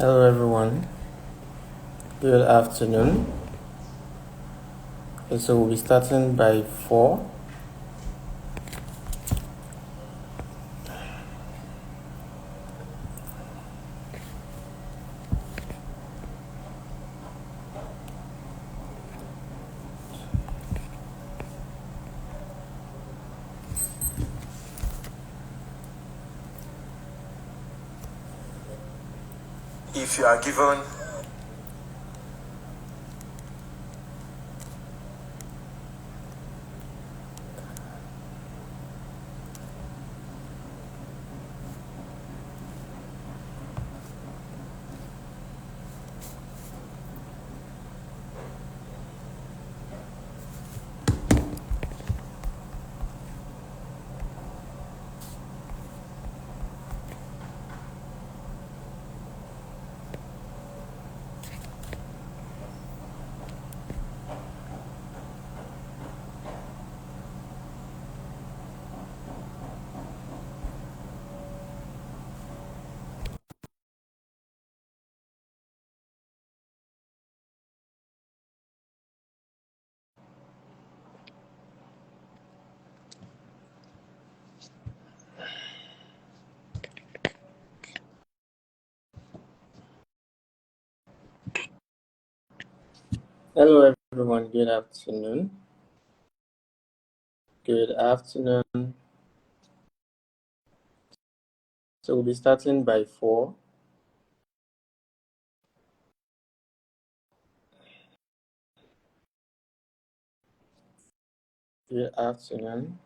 Hello everyone, good afternoon. Okay, so we'll be starting by 4. If you are given Hello everyone, good afternoon. Good afternoon. So we'll be starting by 4. Good afternoon.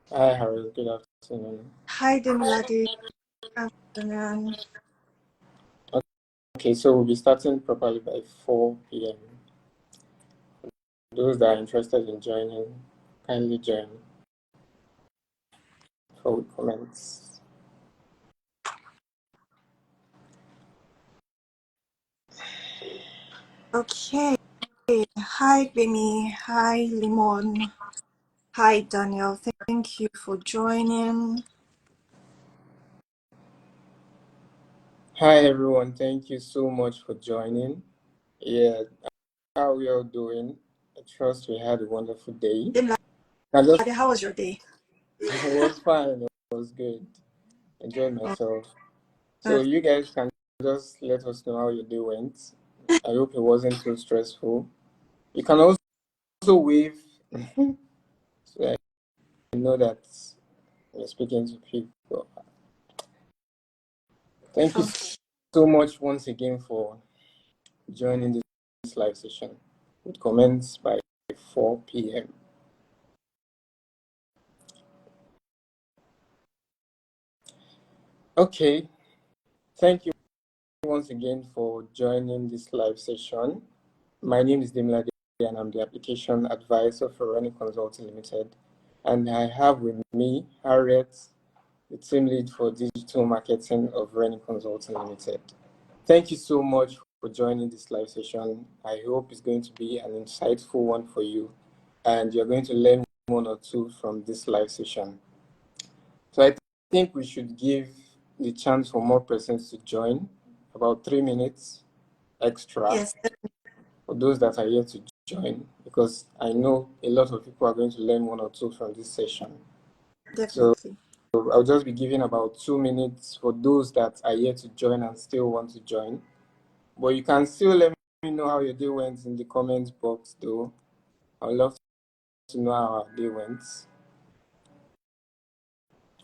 Hi Harold, good afternoon. Hi, Demilade. Good afternoon. Okay, so we'll be starting properly by 4 p.m. Those that are interested in joining, kindly join for comments. Okay. Hi, Bemi. Hi, Limon. Hi, Daniel. Thank you for joining. Hi everyone, thank you so much for joining. Yeah, how are we all doing? I trust we had a wonderful day. Demilade, how was your day? It was fine. It was good. Enjoyed myself. So Uh, you guys can just let us know how your day went. I hope it wasn't too stressful. You can also wave so I know that you're speaking to people. Thank you okay. so much once again for joining this live session. It commence by 4 p.m. Okay. Thank you once again for joining this live session. My name is Demilade and I'm the application advisor for Running Consulting Limited. And I have with me Harriet, the team lead for digital marketing of Running Consulting Limited. Thank you so much for for joining this live session. I hope it's going to be an insightful one for you, and you're going to learn one or two from this live session. So I think we should give the chance for more persons to join, about 3 minutes extra Yes, for those that are yet to join, because I know a lot of people are going to learn one or two from this session. So definitely. I'll just be giving about 2 minutes for those that are yet to join and still want to join. But you can still let me know how your day went in the comments box, though. I'd love to know how our day went.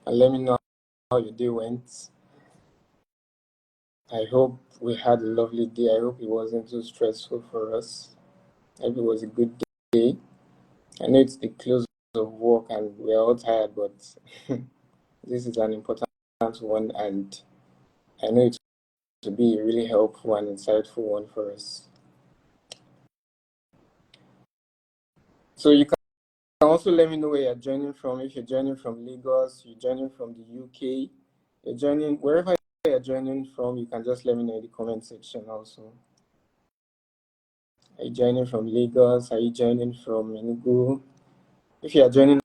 And let me know how your day went. I hope we had a lovely day. I hope it wasn't too stressful for us. I hope it was a good day. I know it's the close of work and we're all tired, but this is an important one, and I know it will be a really helpful and insightful one for us. So you can also let me know where you're joining from. If you're joining from Lagos, you're joining from the UK, you're joining wherever you're joining from, you can just let me know in the comment section also. Are you joining from Lagos? Are you joining from Enugu? If you are joining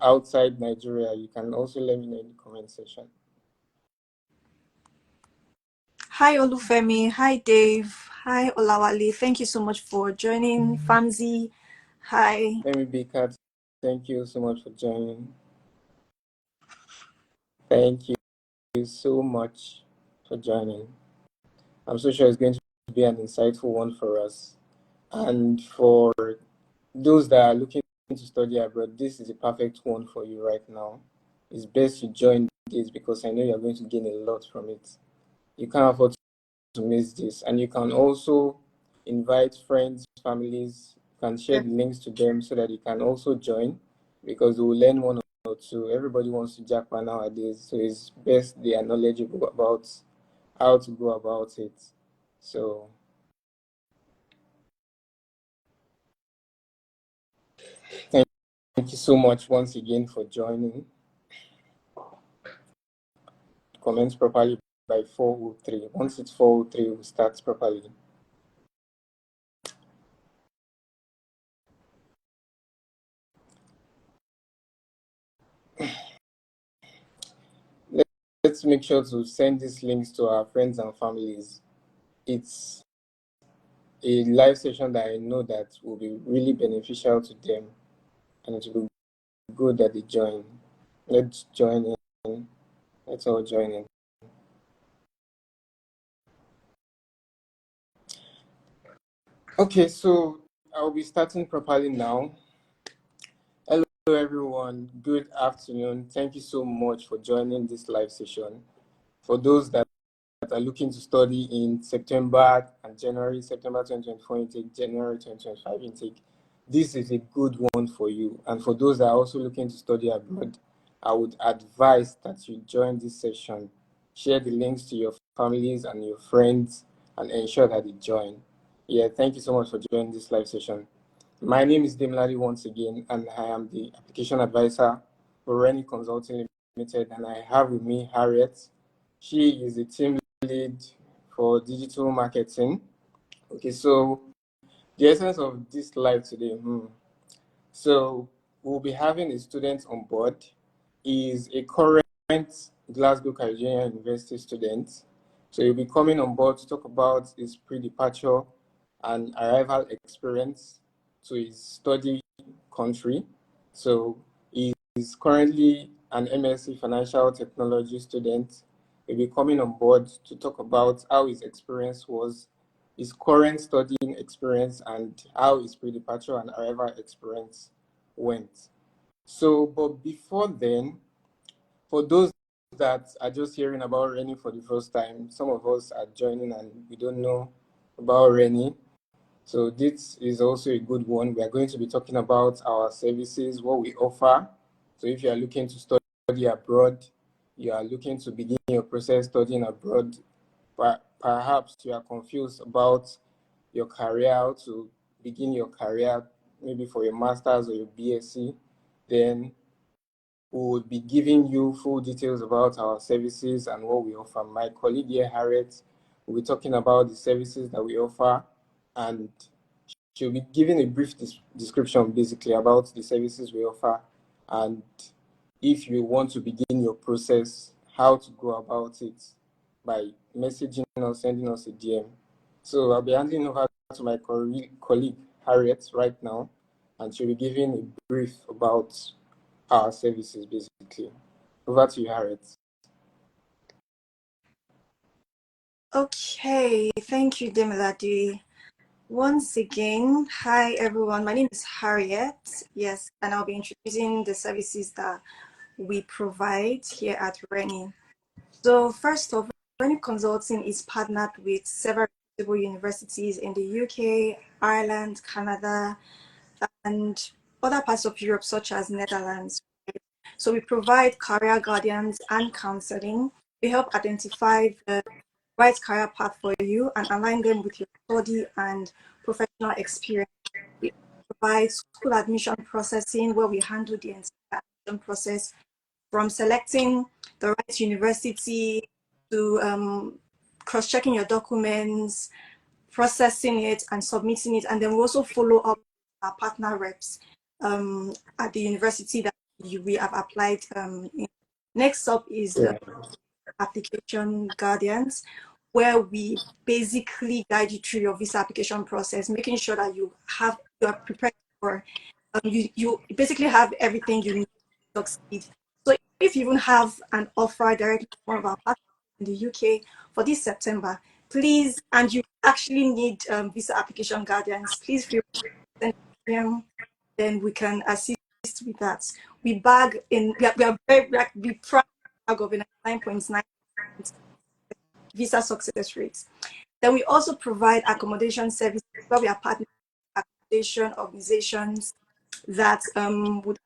outside Nigeria, you can also let me know in the comment section. Hi, Olufemi. Hi, Dave. Hi, Olawale. Thank you so much for joining. Famzi. Hi. Let me be cut. Thank you so much for joining. Thank you so much for joining. I'm so sure it's going to be an insightful one for us. And for those that are looking to study abroad, this is a perfect one for you right now. It's best you join this because I know you're going to gain a lot from it. You can't afford to miss this. And you can also invite friends, families, you can share the links to them so that you can also join, because they will learn one or two. Everybody wants to japa nowadays, so it's best they are knowledgeable about how to go about it. So thank you so much once again for joining. Comments properly by 4:03. Once it's 4:03, we'll start properly. Let's make sure to send these links to our friends and families. It's a live session that I know that will be really beneficial to them, and it will be good that they join. Let's join in. Let's all join in. Okay, so I'll be starting properly now. Hello, everyone. Good afternoon. Thank you so much for joining this live session. For those that are looking to study in September and January, September 2024 intake, January 2025 intake, this is a good one for you. And for those that are also looking to study abroad, I would advise that you join this session. Share the links to your families and your friends and ensure that they join. Yeah, thank you so much for joining this live session. My name is Demladi once again, and I am the application advisor for Reni Consulting Limited, and I have with me Harriet. She is the team lead for digital marketing. Okay, so the essence of this live today. So we'll be having a student on board. He is a current Glasgow Caribbean University student. So he'll be coming on board to talk about his pre-departure and arrival experience to his study country. So he is currently an MSc Financial Technology student. He'll be coming on board to talk about how his experience was, his current studying experience, and how his pre-departure and arrival experience went. So, but before then, for those that are just hearing about Reni for the first time, some of us are joining and we don't know about Reni. So this is also a good one. We are going to be talking about our services, what we offer. So if you are looking to study abroad, you are looking to begin your process studying abroad, perhaps you are confused about your career, how to begin your career, maybe for your master's or your BSc, then we will be giving you full details about our services and what we offer. My colleague here, Harriet, We'll be talking about the services that we offer, and she'll be giving a brief description basically about the services we offer, and if you want to begin your process, how to go about it by messaging or sending us a DM. So I'll be handing over to my colleague Harriet right now, and she'll be giving a brief about our services basically. Over to you, Harriet. Okay, thank you, Demilade. Once again, hi everyone. My name is Harriet. Yes, and I'll be introducing the services that we provide here at Rennie. So first off, Rennie Consulting is partnered with several reputable universities in the UK, Ireland, Canada, and other parts of Europe, such as Netherlands. So we provide career guidance and counseling. We help identify the right career path for you and align them with your study and professional experience. We provide school admission processing where we handle the entire admission process from selecting the right university to cross-checking your documents, processing it and submitting it. And then we also follow up our partner reps at the university that we have applied in. Next up is Yeah. application guardians, where we basically guide you through your visa application process, making sure that you are prepared for you basically have everything you need to succeed. So if you even have an offer directly from one of our partners in the UK for this September, please, and you actually need visa application guardians, please feel free to send them, then we can assist with that. We bag in, we are very, we proud of 9.9 visa success rates. Then we also provide accommodation services where we are partnering with accommodation organizations that would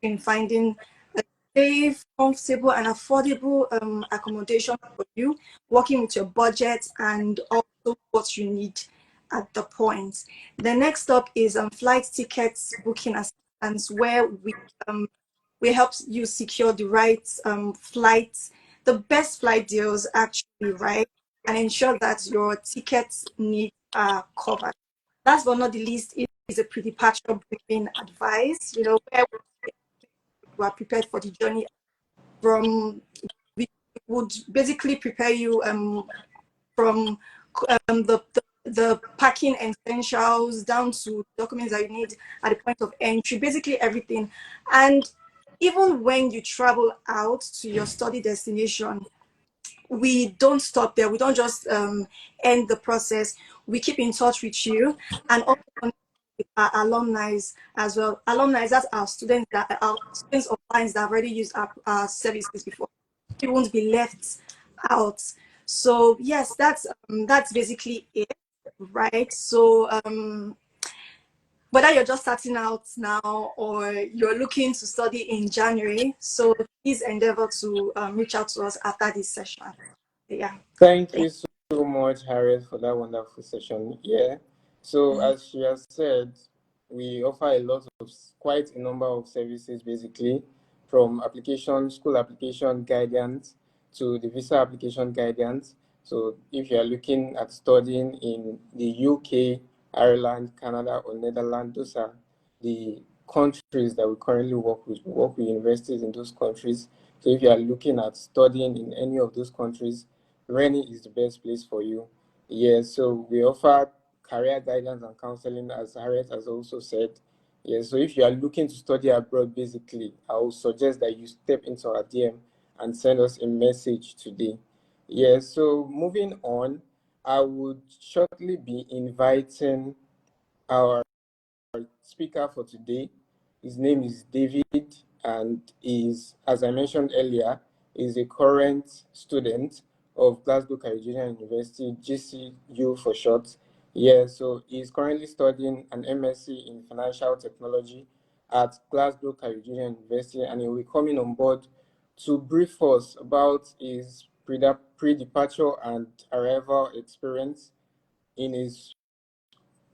in finding a safe, comfortable, and affordable accommodation for you, working with your budget and also what you need at the point. The next stop is flight tickets booking assistance, where we help you secure the right flights, the best flight deals actually, right? And ensure that your tickets needs are covered. Last but not the least is a pre-departure briefing advice, where you are prepared for the journey. From we would basically prepare you from the packing essentials down to documents that you need at the point of entry, basically everything. And even when you travel out to your study destination, we don't stop there. We don't just end the process. We keep in touch with you and also with our alumni as well. Alumni, that's our students or clients that have already used our services before. We won't be left out. So yes, that's basically it, right? So whether you're just starting out now or you're looking to study in January, so please endeavor to reach out to us after this session. Yeah. Thank you so much, Harriet, for that wonderful session. Yeah. So as she has said, we offer a lot of quite a number of services basically, from application, school application guidance to the visa application guidance. So if you are looking at studying in the UK, Ireland, Canada, or Netherlands, those are the countries that we currently work with. We work with universities in those countries. So if you are looking at studying in any of those countries, Rennie is the best place for you. Yes, so we offer career guidance and counseling, as Harriet has also said. Yes, so if you are looking to study abroad, basically, I would suggest that you step into our DM and send us a message today. Yes, so moving on, I would shortly be inviting our speaker for today. His name is David, and is, as I mentioned earlier, is a current student of Glasgow Caribbean University, GCU for short. Yeah, so he's currently studying an MSc in Financial Technology at Glasgow Caribbean University, and he will be coming on board to brief us about his pre-departure and arrival experience in his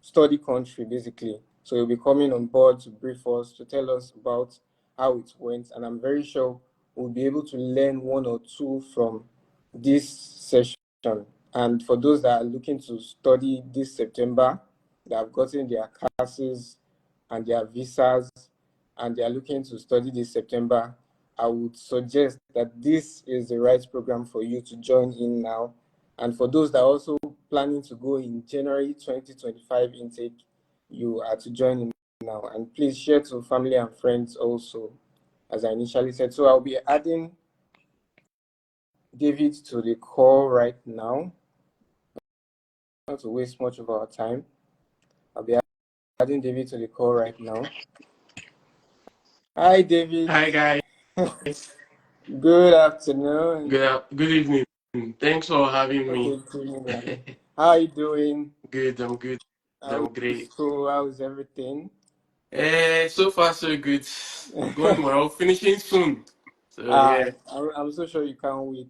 study country, basically. So he'll be coming on board to brief us, to tell us about how it went. And I'm very sure we'll be able to learn one or two from this session. And for those that are looking to study this September, that have gotten their classes and their visas, and they are looking to study this September, I would suggest that this is the right program for you to join in now. And for those that are also planning to go in January 2025 intake, you are to join in now. And please share to family and friends also, as I initially said. So I'll be adding David to the call right now. Not to waste much of our time. I'll be adding David to the call right now. Hi, David. Hi guys. Good afternoon. Good evening. Thanks for having me. Okay, how are you doing? Good. I'm good. How's I'm great. school? How's everything? So far so good. Going well. Finishing soon. So Ah, yeah. I'm so sure you can't wait.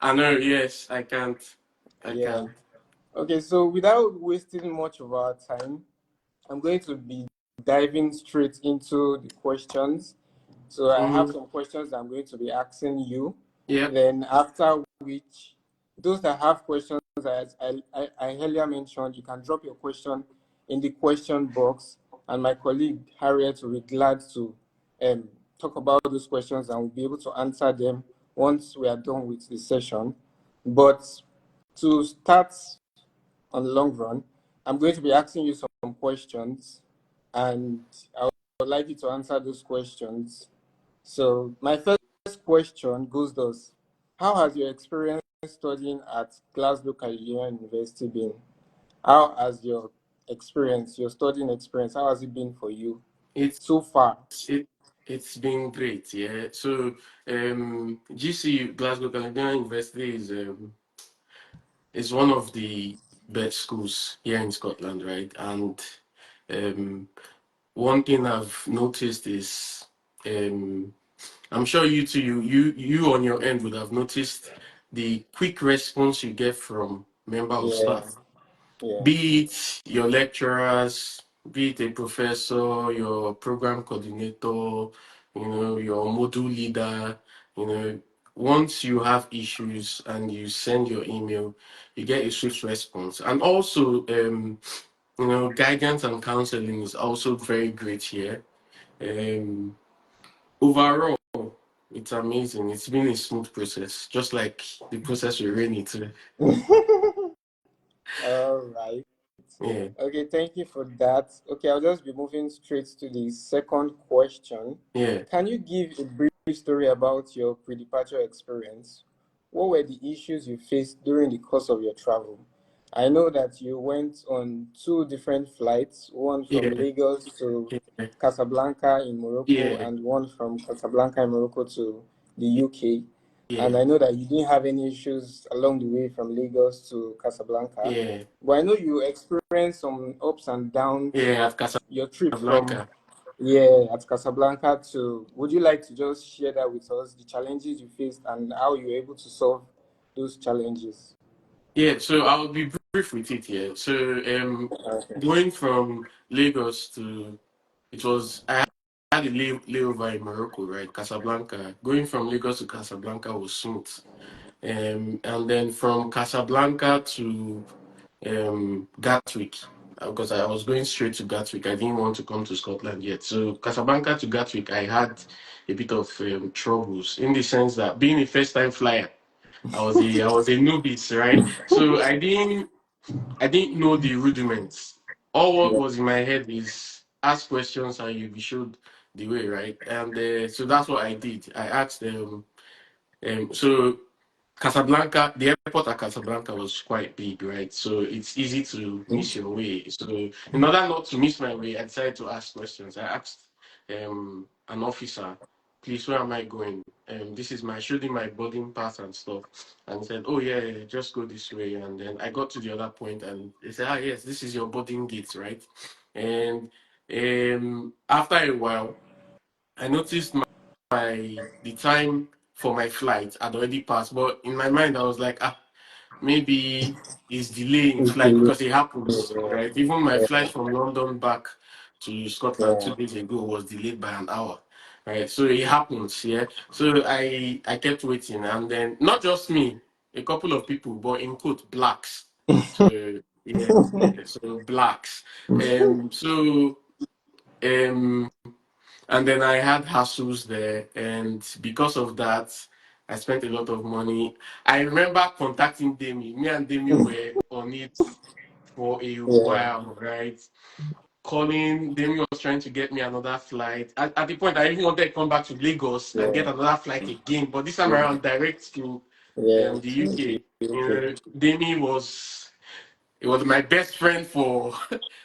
I know. Yes, I can't. I Yeah. can't. Okay, so without wasting much of our time, I'm going to be diving straight into the questions. So I have Mm-hmm. some questions I'm going to be asking you. Yep. Then after which, those that have questions, as I earlier mentioned, you can drop your question in the question box, and my colleague Harriet will be glad to talk about those questions, and we'll be able to answer them once we are done with the session. But to start on the long run, I'm going to be asking you some questions, and I would like you to answer those questions. So my first question goes thus: how has your experience studying at Glasgow Caribbean University been? How has your experience, your studying experience, how has it been for you It's so far? it it's been great. Yeah. So GCU Glasgow Caledonian University is one of the best schools here in Scotland, right? And um one thing I've noticed is, I'm sure you too, you on your end would have noticed the quick response you get from member of Yeah, staff, yeah. be it your lecturers, be it a professor, your program coordinator, your module leader, you know. Once you have issues and you send your email, you get a swift response. And also, guidance and counseling is also very great here. Um, Overall, it's amazing. It's been a smooth process, just like the process we're in it. All right. Yeah, Okay, thank you for that. Okay, I'll just be moving straight to the second question. yeah, Can you give a brief story about your pre-departure experience? What were the issues you faced during the course of your travel? I know that you went on two different flights, one from yeah, Lagos to yeah, Casablanca in Morocco, yeah, and one from Casablanca in Morocco to the UK. And yeah, I know that you didn't have any issues along the way from Lagos to Casablanca. yeah, But I know you experienced some ups and downs. yeah. At Your trip from, Casablanca. yeah, at Casablanca to, would you like to just share that with us, the challenges you faced and how you were able to solve those challenges? Yeah, so I'll be brief with it here. So, Okay. going from Lagos to, I had a layover in Morocco, right? Casablanca. Going from Lagos to Casablanca was smooth. And then from Casablanca to Gatwick, because I was going straight to Gatwick. I didn't want to come to Scotland yet. So Casablanca to Gatwick, I had a bit of troubles in the sense that being a first time flyer, I was a newbie, right? So I didn't know the rudiments. All what Yeah. was in my head is ask questions and you'll be showed the way, right? And so that's what I did. I asked them. So Casablanca, the airport at Casablanca was quite big, right? So it's easy to miss your way. So in order not to miss my way, I decided to ask questions. I asked an officer, please, where am I going? This is my, showed him my boarding pass and stuff. And he said, oh yeah, yeah, just go this way. And then I got to the other point and they said, ah yes, this is your boarding gate, right? And after a while, I noticed the time for my flight had already passed. But in my mind, I was like, maybe it's delay in It's flight the- because it happens, right? Even my Yeah, flight from London back to Scotland yeah, 2 days ago was delayed by an hour, right? So it happens, yeah. So I kept waiting, and then not just me. a couple of people, but in quote blacks. So yeah, yeah, so blacks. So um, and then I had hassles there, and because of that, I spent a lot of money. I remember contacting Demi. Me and Demi were on it for a Yeah, while, right? Calling, Demi was trying to get me another flight. At the point, I even wanted to come back to Lagos and yeah, get another flight again, but this time yeah, around, direct to yeah. the To UK. the You UK. know, Demi was it was my best friend for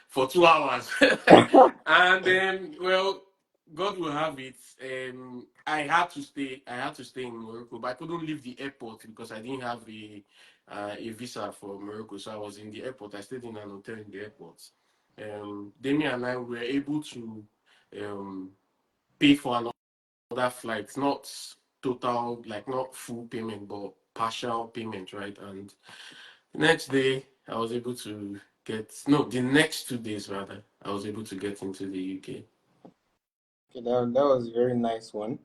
for 2 hours, and then well, God will have it. I had to stay. I had to stay in Morocco, but I couldn't leave the airport because I didn't have a visa for Morocco. So I was in the airport. I stayed in an hotel in the airport. Demi and I were able to um, pay for another flight, not total, like not full payment, but partial payment, right? And the next day, I was able to get, no, the next 2 days rather, I was able to get into the UK. Okay, that was a very nice one.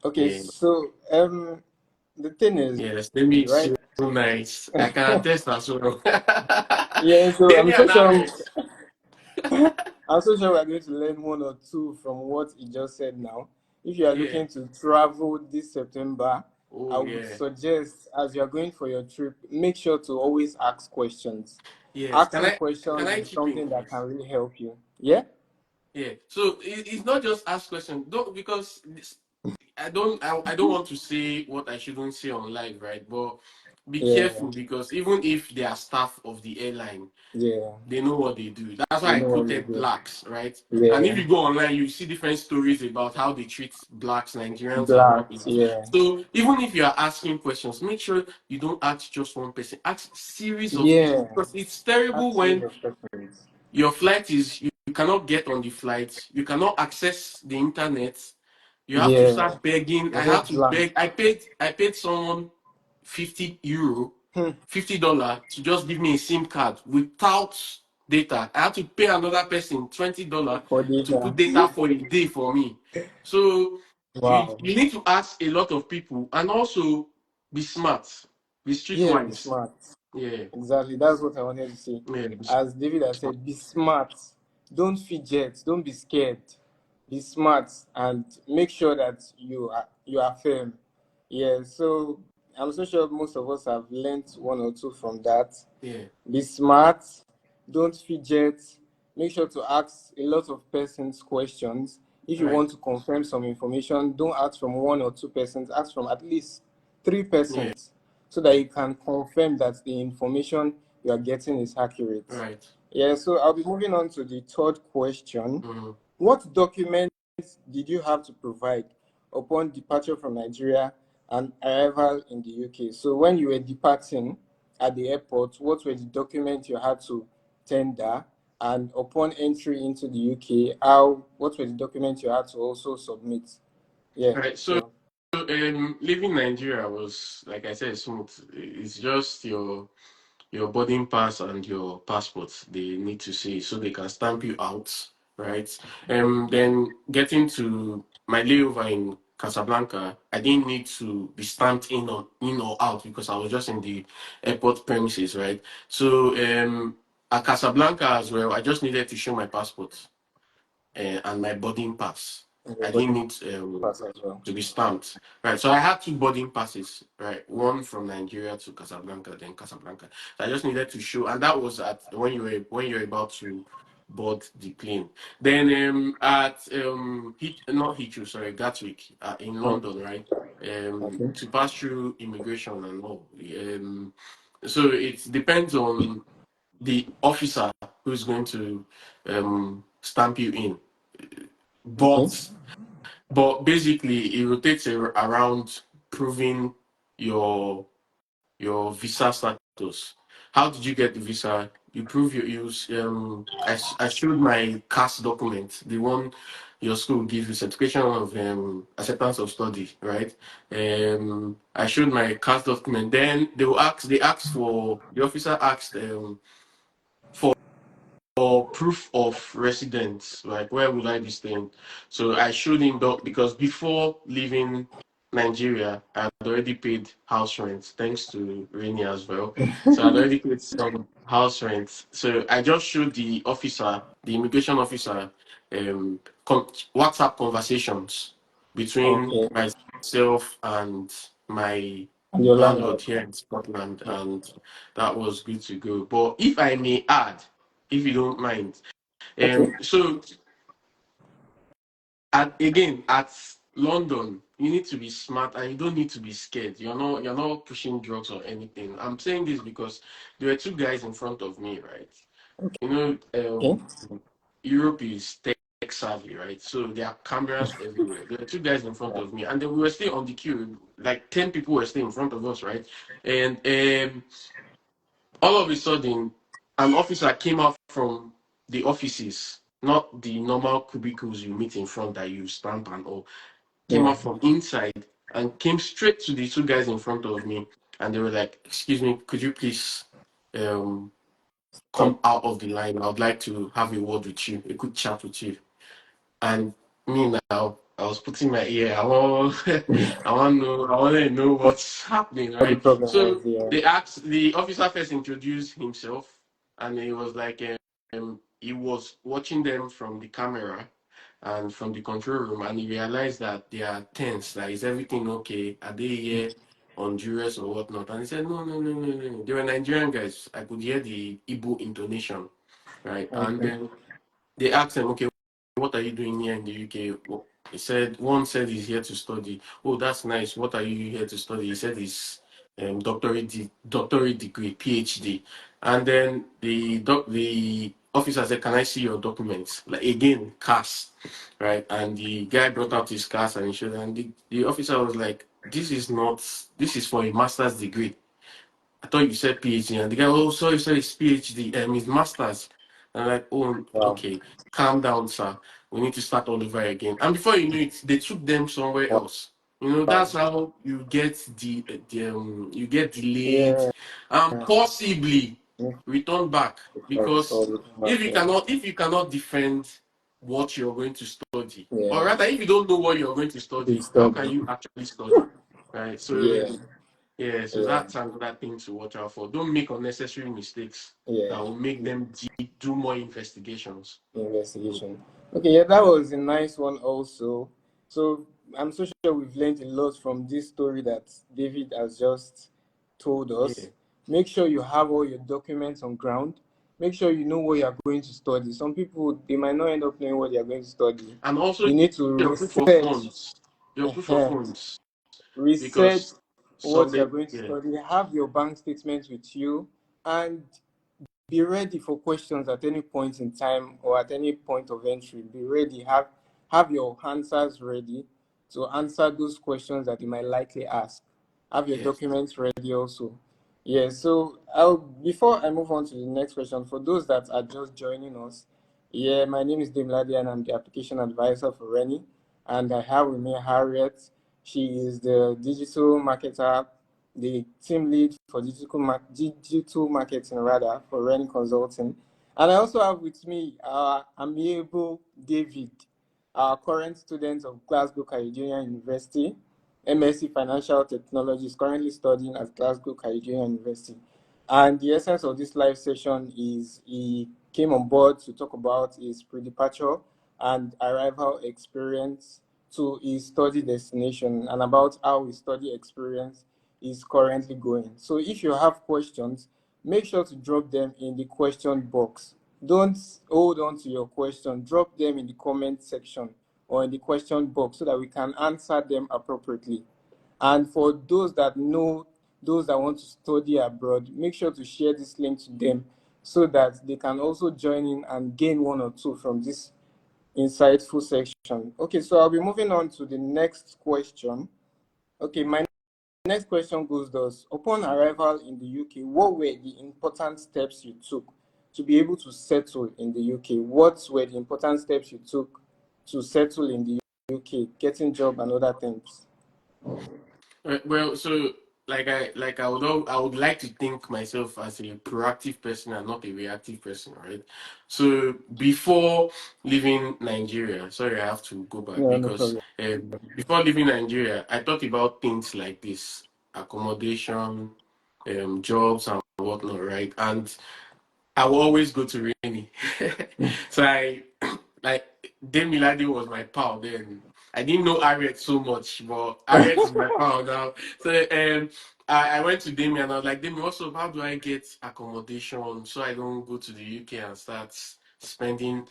Okay, Yeah, so the thing is, yes, Demi is right? so nice. I can attest as well. Yeah, so Demi and Alex. I'm so sure we're going to learn one or two from what he just said now. If you are Yeah. looking to travel this September, I Oh, would yeah. suggest as you're going for your trip, make sure to always ask questions. Yes. Asking Can questions I is chip in, something that please? can really help you. Yeah? Yeah. So it's not just ask questions. Don't because I don't want to say what I shouldn't say on live, right? But be Yeah, careful because even if they are staff of the airline, yeah. they know what they do. That's You why I know what you quoted do. blacks, right? And if Yeah. you go online, you see different stories about how they treat blacks, Nigerians, and Black, whatnot. yeah. So even if you are asking questions, make sure you don't ask just one person. Ask series of people Yeah. because it's terrible That's series when of questions. your flight is you cannot get on the flight, you cannot access the internet. You have to Yeah. start begging. I You're had just to blank. beg. I paid someone €50, $50 to just give me a SIM card without data. I had to pay another person $20 For to put data. data for a day for me. So Wow. you need to ask a lot of people and also be smart, be Yeah, be streetwise. smart. Yeah, Exactly. That's what I wanted to say. yeah, As David has said, be smart. Don't fidget. Don't be scared. Be smart and make sure that you are firm. Yeah. So I'm so sure most of us have learned one or two from that. yeah. Be smart, don't fidget, make sure to ask a lot of persons questions. If you Right. want to confirm some information, don't ask from one or two persons, ask from at least three Yeah. persons so that you can confirm that the information you are getting is accurate. Right. Yeah, so I'll be moving on to the third question. Mhm. What documents did you have to provide upon departure from Nigeria and arrival in the UK? So when you were departing at the airport, what were the documents you had to tender? And upon entry into the UK, what were the documents you had to also submit? Yeah, Right. So so leaving Nigeria was, like I said, smooth. It's just your boarding pass and your passport they need to see so they can stamp you out, right? Then getting to my layover in Casablanca, I didn't need to be stamped in or out because I was just in the airport premises, right? So at Casablanca as well, I just needed to show my passport and my boarding pass. your I didn't boarding need pass as well. to be stamped. Right. So I had two boarding passes, right? One from Nigeria to Casablanca, then Casablanca. So I just needed to show, and that was at when you're about to board the plane. Then at not Heathrow, sorry, Gatwick in Hmm. London, right? Okay. To pass through immigration and all. So it depends on the officer who's going to stamp you in. Okay. But basically, it rotates around proving your visa status. How did you get the visa? You prove your use. I showed my CAS document, the one your school gives you, certification of acceptance of study, right? I showed my CAS document. Then they asked for the officer asked for proof of residence, like where will I be staying? So I showed him because before leaving Nigeria, I had already paid house rent, thanks to Rainy as well. So I'd already paid some house rent. So I just showed the officer, the immigration officer, WhatsApp conversations between Okay. myself and my And your landlord landlord. here in Scotland, Yeah. and that was good to go. But if I may add, if you don't mind, Okay. so at London, you need to be smart and you don't need to be scared. You're not pushing drugs or anything. I'm saying this because there were two guys in front of me, right? You know, Okay. Europe is tech savvy, right? So there are cameras everywhere. There were two guys in front Yeah. of me, and then we were still on the queue. Like 10 people were still in front of us, right? And all of a sudden, an officer came out from the offices, not the normal cubicles you meet in front that you stamp and all, came Yeah. out from inside and came straight to the two guys in front of me, and they were like, "Excuse me, could you please um, Oh, come out of the line? I would like to have a word with you, a quick chat with you." And me now, I was putting my ear. I want to know what's happening, what the right? problem was, So yeah. the officer first introduced himself, and he was like, he was watching them from the camera and from the control room, and he realized that they are tense. Like, is everything okay? Are they here on duress or whatnot? And he said, no, no, no, no, no. They were Nigerian guys. I could hear the Igbo intonation, right? And Okay. then they asked him, okay, what are you doing here in the UK? Well, he said, one said he's here to study. Oh, that's nice. What are you here to study? He said he's doctorate degree, PhD. And then the officer said, can I see your documents? Like, again, CAS, right? And the guy brought out his CAS and he showed, and the officer was like, this is for a master's degree. I thought you said PhD. And the guy, oh, sorry, it's PhD, his master's. And I'm like, oh, Wow. okay, calm down, sir. We need to start all over again. And before you know it, they took them somewhere else. You know, Wow. that's how you get you get delayed Yeah. and possibly Makes return back. sense. Because All the time. Yeah. if you cannot defend what you're going to study, or Yeah. rather, if you don't know what you're going to They study, how can study. you actually study? Right. So Yeah. yeah, so Yeah. that's another thing to watch out for. Don't make unnecessary mistakes that Yeah. will make them do more investigations. Investigation. Okay, yeah, that was a nice one also. So I'm so sure we've learned a lot from this story that David has just told Yeah. us. Make sure you have all your documents on ground. Make sure you know what you are going to study. Some people, they might not end up knowing what they are going to study. And also You need to your proof of research, funds. Your proof of funds. research Because what you are somebody going to yeah, study. Have your bank statements with you, and be ready for questions at any point in time or at any point of entry. Be ready. Have your answers ready to answer those questions that you might likely ask. Have your yes. documents ready also. Yeah, so I'll before I move on to the next question, for those that are just joining us, yeah, my name is Demladi and I'm the application advisor for Rennie. And I have with me Harriet. She is the digital marketer, the team lead for digital marketing rather for Rennie Consulting. And I also have with me amiable David, our current student of Glasgow Caledonian University, MSc Financial Technology, is currently studying at Glasgow Caledonian University. And the essence of this live session is he came on board to talk about his pre-departure and arrival experience to his study destination and about how his study experience is currently going. So if you have questions, make sure to drop them in the question box. Don't hold on to your question. Drop them in the comment section or in the question box so that we can answer them appropriately. And for those that know, those that want to study abroad, make sure to share this link to them so that they can also join in and gain one or two from this insightful section. Okay, so I'll be moving on to the next question. Okay, my next question goes thus. Upon arrival in the UK, what were the important steps you took to be able to settle in the UK? What were the important steps you took to settle in the UK, getting job and other things? Well, so I would like to think myself as a proactive person and not a reactive person, right? So before leaving Nigeria, sorry, I have to go back No, no because problem. before leaving Nigeria, I thought about things like this: accommodation, jobs, and whatnot, right? And I will always go to Rainy. So I like Demilade was my pal then. I didn't know Harriet so much, but Harriet is my pal now. So I went to Demi and I was like, Demi, also how do I get accommodation so I don't go to the UK and start spending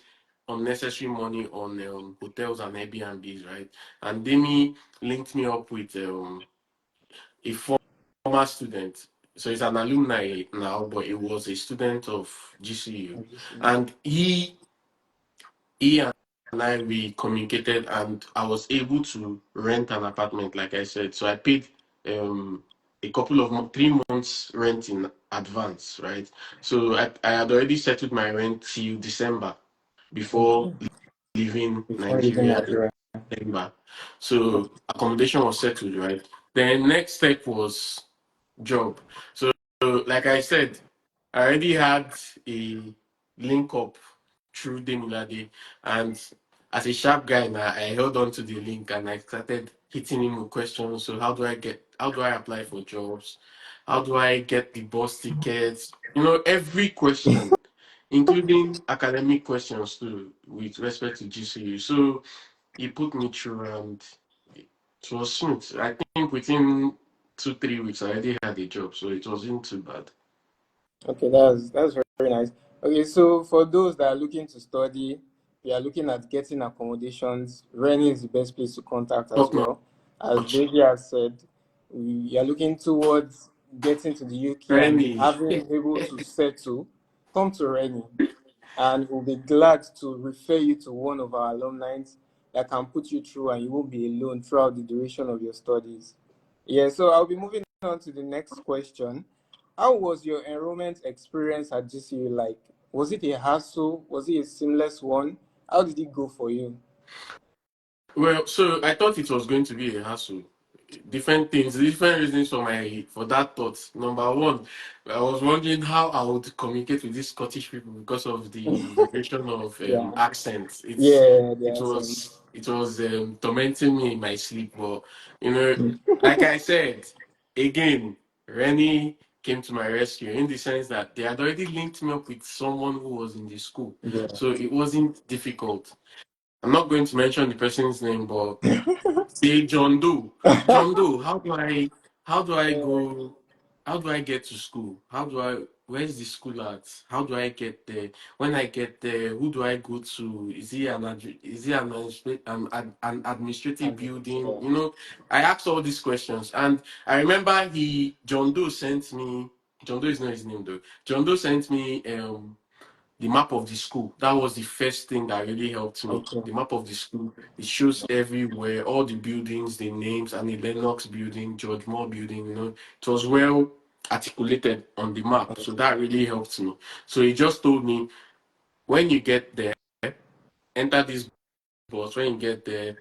unnecessary money on hotels and Airbnbs, right? And Demi linked me up with a former student. So he's an alumni now, but he was a student of GCU. I just see. And he and I we communicated and I was able to rent an apartment, like I said. So I paid um a couple of 3 months rent in advance, right? So I had already settled my rent till December before Okay. leaving Before leaving Nigeria in Nigeria. September. So accommodation was settled, right? Then next step was job. So, like I said, I already had a link up through Demilade, and as a sharp guy now, I held on to the link and I started hitting him with questions. So, how do I apply for jobs? How do I get the bus tickets? Every question, including academic questions too, with respect to GCU. So, he put me through and it was smooth. I think within 2 3 weeks I already had a job, so it wasn't too bad. Okay, that's very nice. Okay, so for those that are looking to study, we are looking at getting accommodations. Rennie is the best place to contact as Top well. As notch. Davey has said, we are looking towards getting to the UK and Really. having able to settle. Come to Rennie, and we'll be glad to refer you to one of our alumni that can put you through, and you won't be alone throughout the duration of your studies. Yeah, so I'll be moving on to the next question. How was your enrollment experience at GCU like? Was it a hassle? Was it a seamless one? How did it go for you? Well, so I thought it was going to be a hassle. Different things, different reasons for that thought. Number one, I was wondering how I would communicate with these Scottish people because of the variation of Yeah, accents. yeah, the It accent. was it was tormenting me in my sleep. But you know, like I said, again, Rennie came to my rescue in the sense that they had already linked me up with someone who was in the school, Yeah. so it wasn't difficult. I'm not going to mention the person's name, but say John Doe. John Doe, how do I Yeah, go how do I get to school? Where's the school at? How do I get there? When I get there, who do I go to? Is it an administrative building? yeah. I asked all these questions and I remember John Doe sent me John Doe is not his name though. John Doe sent me the map of the school. That was the first thing that really helped me. Okay. The map of the school. It shows everywhere, all the buildings, the names, and the Lennox building, George Moore building, It was well articulated on the map. So that really helped me. So he just told me, when you get there, enter this bus. When you get there,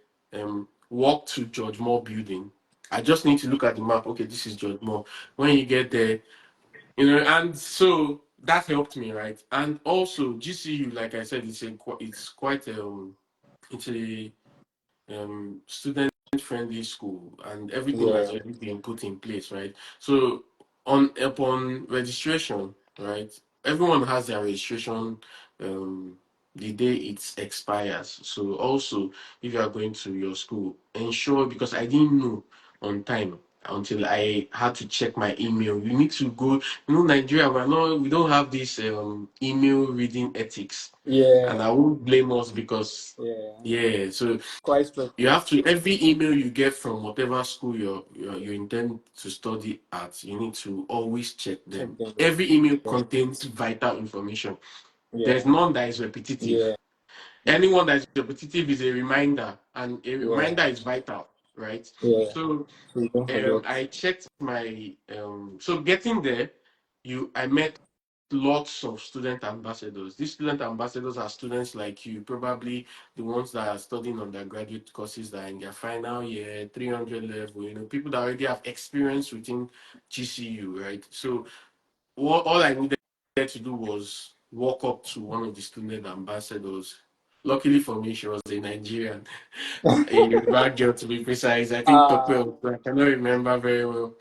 walk to George Moore building. I just need to look at the map. Okay, this is George Moore. When you get there, and so that helped me, right? And also GCU, like I said, it's quite it's a student friendly school, and everything has Yeah. already been put in place, right? So on upon registration, right, everyone has their registration um the day it expires. So also, if you are going to your school, ensure, because I didn't know on time until I had to check my email. You need to go, Nigeria, we don't have this email reading ethics, and Yeah. I won't blame us because Yeah. yeah. So Quite stressful. you have to, every email you get from whatever school you intend to study at, you need to always check Check them. them. Every email Yeah. contains vital information. There's Yeah. none that is repetitive. Yeah. Anyone that is repetitive is a reminder, and a Yeah. reminder is vital, right? Yeah. So So you don't forget. I checked my so getting there, I met lots of student ambassadors. These student ambassadors are students like you, probably the ones that are studying undergraduate courses that are in their final year, 300 level, people that already have experience within GCU, right? So all I needed to do was walk up to one of the student ambassadors. Luckily for me, she was a Nigerian, a black girl to be precise. I think Ah, Tokyo, I cannot remember very well.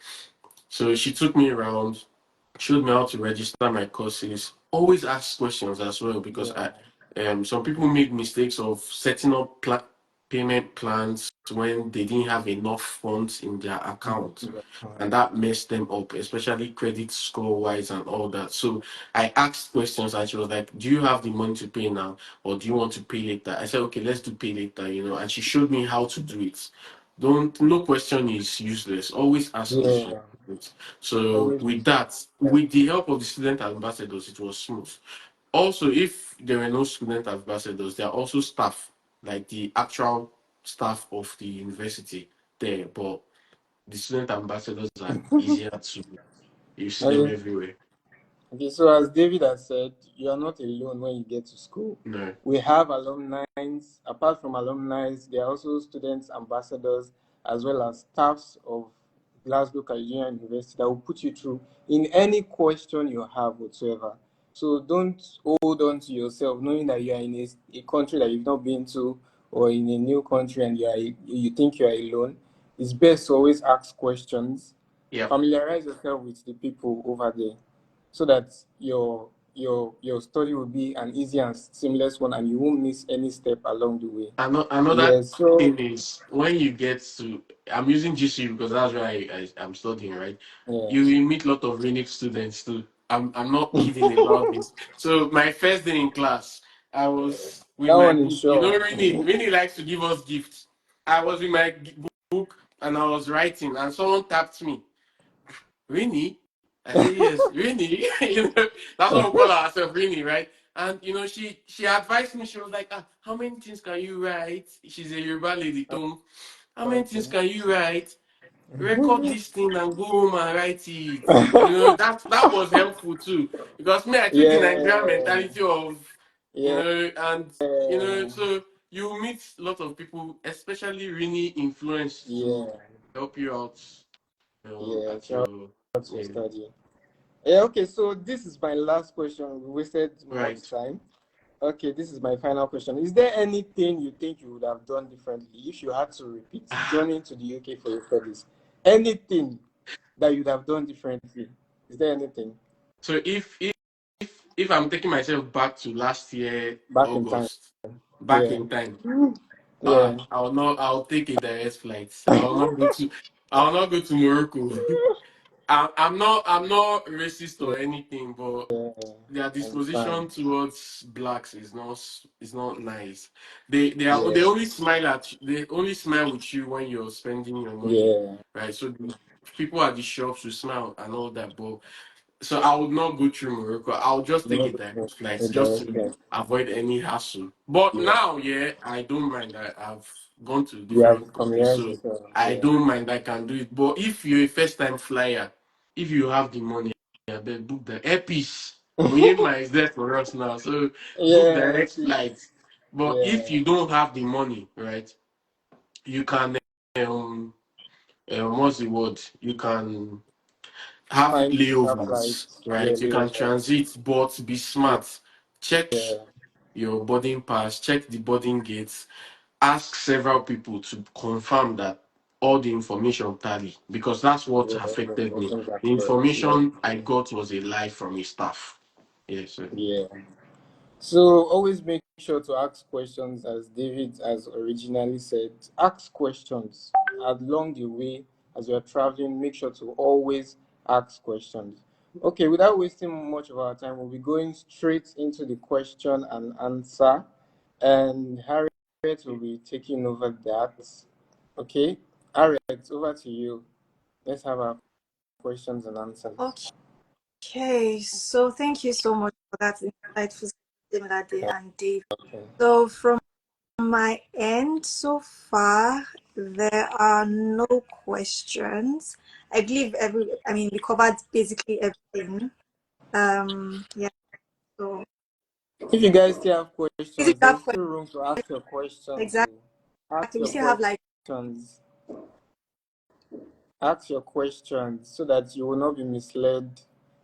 So she took me around, showed me how to register my courses. Always ask questions as well because yeah. some people make mistakes of setting up payment plans when they didn't have enough funds in their account, and that messed them up, especially credit score wise and all that. So I asked questions, and she was like, "Do you have the money to pay now, or do you want to pay later?" I said, "Okay, let's do pay later," and she showed me how to do it. Don't No question is useless. Always ask questions. Yeah. So Always. with that, with the help of the student ambassadors, it was smooth. Also, if there were no student ambassadors, there are also staff, like the actual staff of the university there. But the student ambassadors are easier to, you see them Okay. everywhere. Okay, so as David has said, you are not alone when you get to school. No. We have alumni. Apart from alumni, there are also students, ambassadors, as well as staffs of Glasgow Caribbean University that will put you through in any question you have whatsoever. So don't hold on to yourself, knowing that you are in a country that you've not been to, or in a new country and you think you are alone. It's best to always ask questions. Yeah. Familiarize yourself with the people over there so that your study will be an easy and seamless one and you won't miss any step along the way. Another Yes, so thing is when you get to, I'm using GCU because that's where I'm studying, right? You yes. will meet a lot of Renix students too. I'm not kidding about this. So my first day in class, I was with That my one is book. sure. Rini likes to give us gifts. I was with my book and I was writing, and someone tapped me. Rini? I say yes, Rini. That's what we call ourselves, Rini, right? And she advised me. She was like, "How many things can you write?" She's a Yoruba lady, Tom. How many things Okay. can you write? Record this thing and go home and write it. That was helpful too. Because me, I took the Nigerian Yeah. mentality of, Yeah. and so you meet a lot of people, especially really influenced Yeah. to help you out Yeah. at Shout your out to study. Yeah, okay, so this is my last question. We wasted much right. time. Okay, this is my final question. Is there anything you think you would have done differently if you had to repeat journeying to the UK for your studies? Anything that you'd have done differently? Is there anything So if I'm taking myself back to last year, back in time? August, back Yeah. in time, Yeah. I'll take a direct flight. I will not go to Morocco. I'm not racist Yeah. or anything, but their I understand. disposition towards blacks is not nice. They Yeah. only smile with you when you're spending your money, Yeah. right? So the people at the shops will smile and all that, but so I would not go through Morocco. I'll just take a No, direct flight a just direct to flight. avoid any hassle. But Yeah. now, yeah, I don't mind. I've gone to You have different countries, familiarized so yourself. I Yeah. don't mind. I can do it. But if you're a first-time flyer, if you have the money, I bet book the airpiece. Oyema is there for us now, so book Yeah. direct flights. But if Yeah. you don't have the money, right, you can what's the word? You can have Find cheaper layovers, flights. Yeah. right? You can Layovers. transit, but be Yeah. smart. Check your boarding pass, check the boarding gates, ask several people to confirm that all the information tally, because that's what Yeah. affected me. Things are The correct. Yeah. information I got was a lie from a staff. Yes, sir. Yeah. So always make sure to ask questions, as David has originally said. Ask questions along the way as you're traveling. Make sure to always ask questions. Okay, without wasting much of our time, we'll be going straight into the question and answer, and Harriet will be taking over that. Okay, Harriet, over to you. Let's have our questions and answers. Okay, so thank you so much for that insightful Demilade and Dave. Okay. So from my end so far, there are no questions. I believe we covered basically everything. Yeah. So If you guys still have if you questions, have there's still room to ask your questions. exactly, So ask we your still have like questions. Ask your questions so that you will not be misled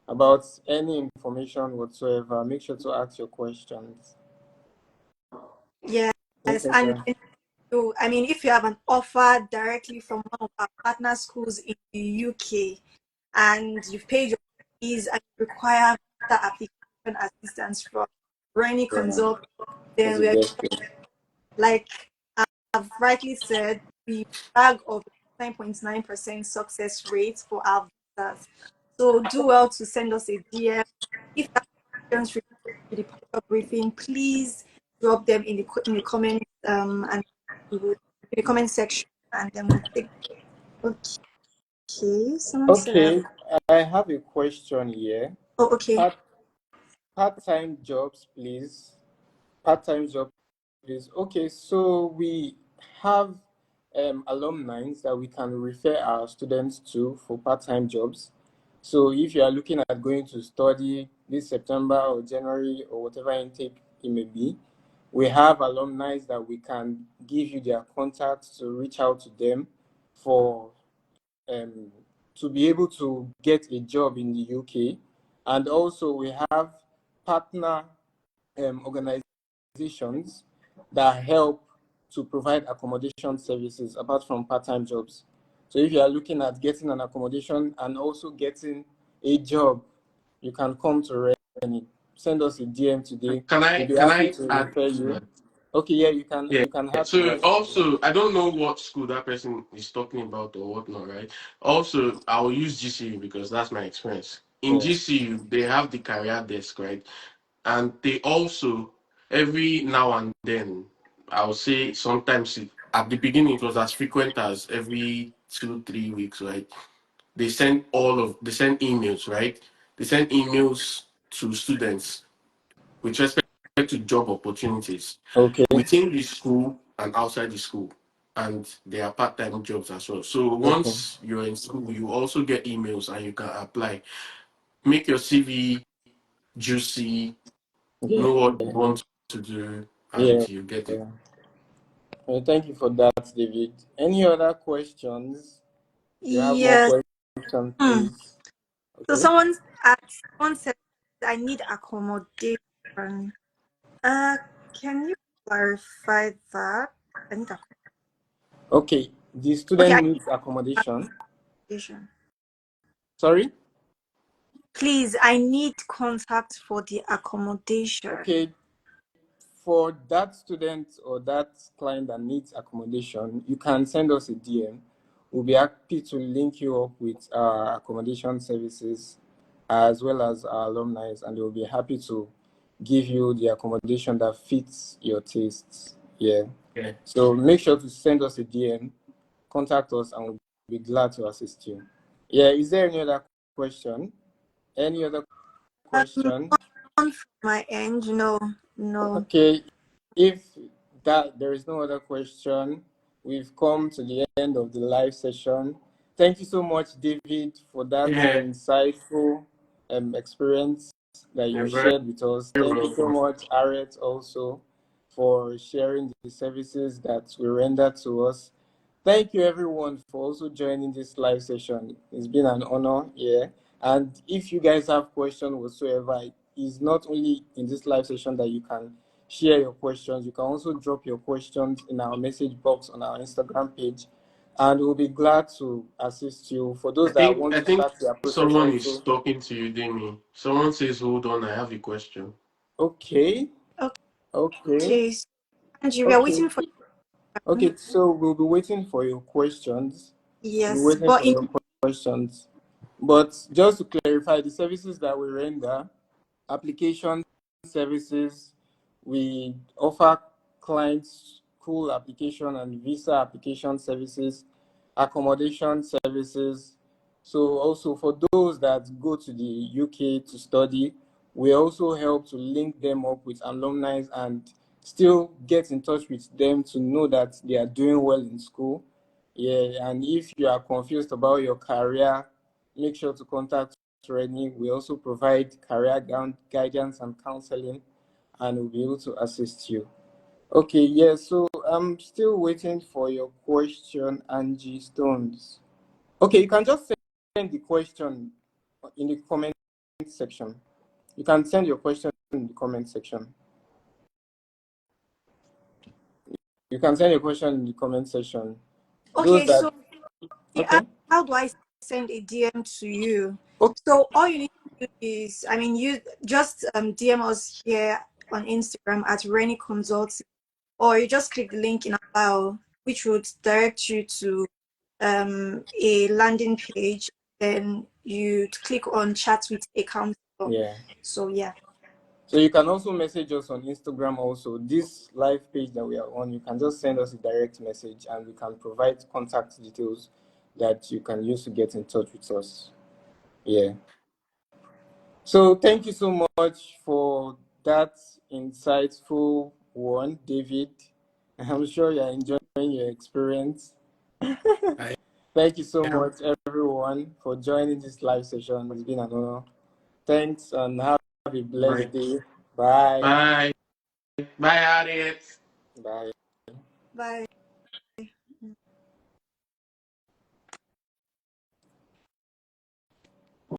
about any information whatsoever. Make sure to ask your questions. yes, Okay, and sir. so I mean, if you have an offer directly from one of our partner schools in the UK, and you've paid your fees and you require the application assistance from any Yeah, consult, it's then a we're best thing. like I've rightly said, we brag of 9.9% success rate for our visas. So do well to send us a DM. If you have questions related to the particular briefing, please drop them in the comment and we will in the comment section, and then we'll take. Okay, someone said I have. Okay, I have a question here. Oh, okay. Part part-time jobs, please. Part-time job, please. Okay, so we have alumni that we can refer our students to for part-time jobs. So if you are looking at going to study this September or January or whatever intake it may be, we have alumni that we can give you their contacts to reach out to them for um, to be able to get a job in the UK. And also we have partner organizations that help to provide accommodation services apart from part-time jobs. So if you are looking at getting an accommodation and also getting a job, you can come to Rennie. Send us a DM today. Can We'll I be can happy I to add refer to you. that? Okay, yeah, you can Yeah. you can add to So that. also, I don't know what school that person is talking about or whatnot, right? Also, I'll use GCU because that's my experience. In Yeah. GCU, they have the career desk, right? And they also every now and then, I would say sometimes at the beginning it was as frequent as every 2 3 weeks, right? They send emails, right? They send emails to students with respect to job opportunities Okay. within the school and outside the school. And there are part-time jobs as well. So Okay. once you're in school, you also get emails and you can apply. Make your CV juicy, Yeah. know what you want to do, Yeah. and you get it. Yeah. Well, thank you for that, David. Any other questions? If you have more Yes. questions, Hmm. please. So Okay. someone said I need accommodation. Uh, can you clarify that? I need Okay. The okay, I student need needs accommodation. accommodation. Sorry? Please, I need contact for the accommodation. Okay. For that student or that client that needs accommodation, you can send us a DM. We'll be happy to link you up with our accommodation services as well as our alumni, and we'll be happy to give you the accommodation that fits your tastes. Yeah. Yeah. So make sure to send us a DM, contact us, and we'll be glad to assist you. Yeah. Is there any other question? Any other question? On from my end, no, no. Okay, if that there is no other question, we've come to the end of the live session. Thank you so much, David, for that Yeah. insightful experience that you You're very, shared with us. very Thank you so welcome. much, Aret, also for sharing the services that we render to us. Thank you, everyone, for also joining this live session. It's been an honor here. And if you guys have questions whatsoever, it's not only in this live session that you can share your questions. You can also drop your questions in our message box on our Instagram page, and we'll be glad to assist you. For those that want I to think start their process someone is also, talking to you, Demi. Someone says, "Hold on, I have a question." okay, okay, Okay, so Angie, we are okay, waiting for you. okay. So we'll be waiting for your questions. We'll be Yes, waiting but for in your questions. But just to clarify, the services that we render, application services, we offer clients school application and visa application services, accommodation services. So also for those that go to the UK to study, we also help to link them up with alumni and still get in touch with them to know that they are doing well in school. Yeah, and if you are confused about your career, make sure to contact Reni. We also provide career guidance and counseling, and we'll be able to assist you. Okay, yeah, so I'm still waiting for your question, Angie Stones. Okay, you can just send the question in the comment section. You can send your question in the comment section. You can send your question in the comment section. Okay, so Okay. how do I send a DM to you? Okay. So all you need to do is, I mean, you just DM us here on Instagram at Rennie Consulting, or you just click the link in our bio, which would direct you to a landing page. Then you click on chat with a counselor. Yeah. So yeah. So you can also message us on Instagram also. This live page that we are on, you can just send us a direct message and we can provide contact details that you can use to get in touch with us. Yeah. So thank you so much for that insightful one, David. I'm sure you're enjoying your experience. I Thank you so am. much, everyone, for joining this live session. It's been an honor. Thanks and have a blessed Bye. day. Bye. Bye. Bye, Harriet. Bye. Bye.